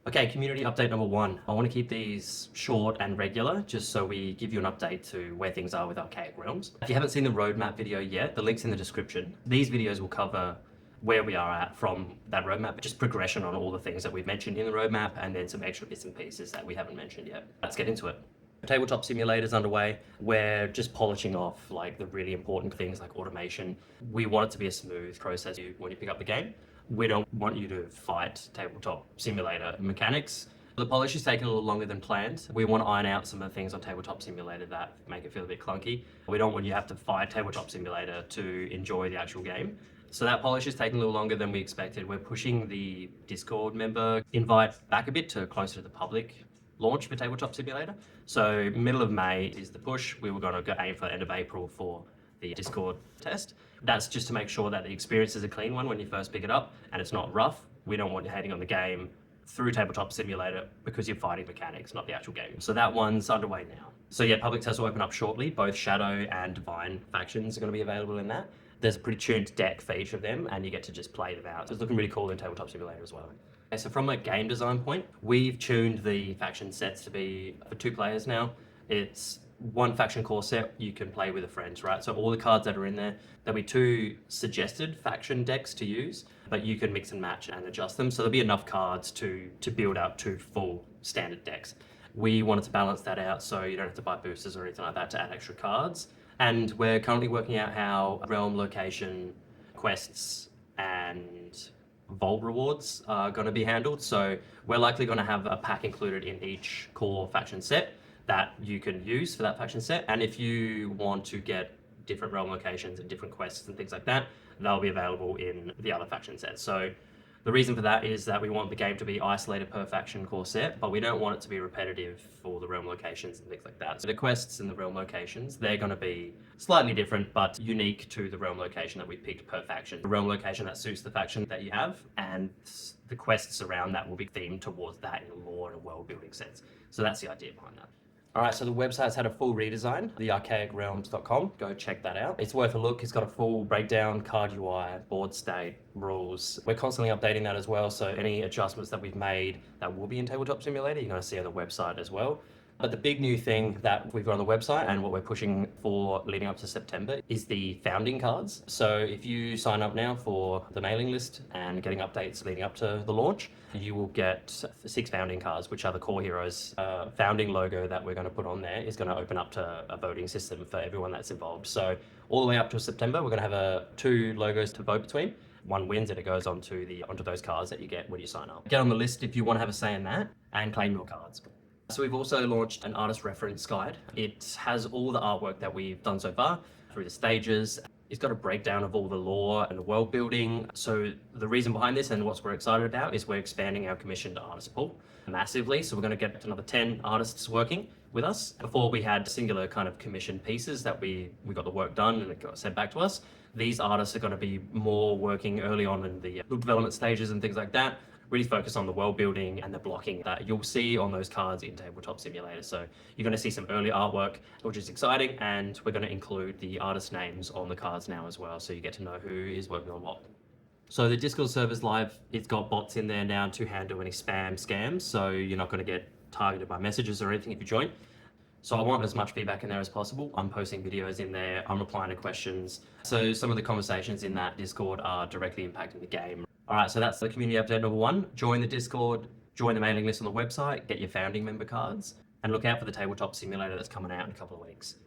Okay, community update number one. I want to keep these short and regular, just so we give you an update to where things are with Archaic Realms. If you haven't seen the roadmap video yet, the link's in the description. These videos will cover where we are at from that roadmap, just progression on all the things that we've mentioned in the roadmap, and then some extra bits and pieces that we haven't mentioned yet. Let's get into it. Tabletop Simulator's underway. We're just polishing off like the really important things like automation. We want it to be a smooth process when you pick up the game. We don't want you to fight Tabletop Simulator mechanics. The polish is taking a little longer than planned. We want to iron out some of the things on Tabletop Simulator that make it feel a bit clunky. We don't want you to have to fight Tabletop Simulator to enjoy the actual game. So that polish is taking a little longer than we expected. We're pushing the Discord member invite back a bit to closer to the public launch for Tabletop Simulator. So middle of May is the push. We were going to go aim for the end of April for the Discord test. That's just to make sure that the experience is a clean one when you first pick it up and it's not rough. We don't want you hating on the game through Tabletop Simulator because you're fighting mechanics, not the actual game. So that one's underway now. So yeah, public tests will open up shortly. Both Shadow and Divine factions are going to be available in that. There's a pretty tuned deck for each of them and you get to just play them out. So it's looking really cool in Tabletop Simulator as well. Okay, so from a game design point, we've tuned the faction sets to be for 2 players now. It's one faction core set you can play with a friend, right? So all the cards that are in there, there'll be 2 suggested faction decks to use, but you can mix and match and adjust them. So there'll be enough cards to build out 2 full standard decks. We wanted to balance that out so you don't have to buy boosters or anything like that to add extra cards. And we're currently working out how realm location quests and vault rewards are going to be handled. So we're likely going to have a pack included in each core faction set that you can use for that faction set. And if you want to get different realm locations and different quests and things like that, they'll be available in the other faction sets. So the reason for that is that we want the game to be isolated per faction core set, but we don't want it to be repetitive for the realm locations and things like that. So the quests and the realm locations, they're going to be slightly different, but unique to the realm location that we picked per faction. The realm location that suits the faction that you have, and the quests around that will be themed towards that in a lore and a world building sense. So that's the idea behind that. All right, so the website's had a full redesign, thearchaicrealms.com. Go check that out. It's worth a look. It's got a full breakdown, card UI, board state, rules. We're constantly updating that as well, so any adjustments that we've made that will be in Tabletop Simulator, you're going to see on the website as well. But the big new thing that we've got on the website and what we're pushing for leading up to September is the founding cards. So if you sign up now for the mailing list and getting updates leading up to the launch, you will get 6 founding cards, which are the core heroes. Founding logo that we're going to put on there is going to open up to a voting system for everyone that's involved. So all the way up to September, we're going to have 2 logos to vote between. One wins and it goes onto those cards that you get when you sign up. Get on the list if you want to have a say in that and claim your cards. So we've also launched an artist reference guide. It has all the artwork that we've done so far through the stages. It's got a breakdown of all the lore and the world building. So the reason behind this and what we're excited about is we're expanding our commissioned artist pool massively. So we're going to get another 10 artists working with us. Before we had singular kind of commissioned pieces that we got the work done and it got sent back to us. These artists are going to be more working early on in the book development stages and things like that. Really focus on the world building and the blocking that you'll see on those cards in Tabletop Simulator. So you're going to see some early artwork, which is exciting, and we're going to include the artist names on the cards now as well, so you get to know who is working on what. So the Discord server's live. It's got bots in there now to handle any spam scams, so you're not going to get targeted by messages or anything if you join. So I want as much feedback in there as possible. I'm posting videos in there, I'm replying to questions. So some of the conversations in that Discord are directly impacting the game. All right, so that's the community update number 1. Join the Discord, join the mailing list on the website, get your founding member cards, and look out for the Tabletop Simulator that's coming out in a couple of weeks.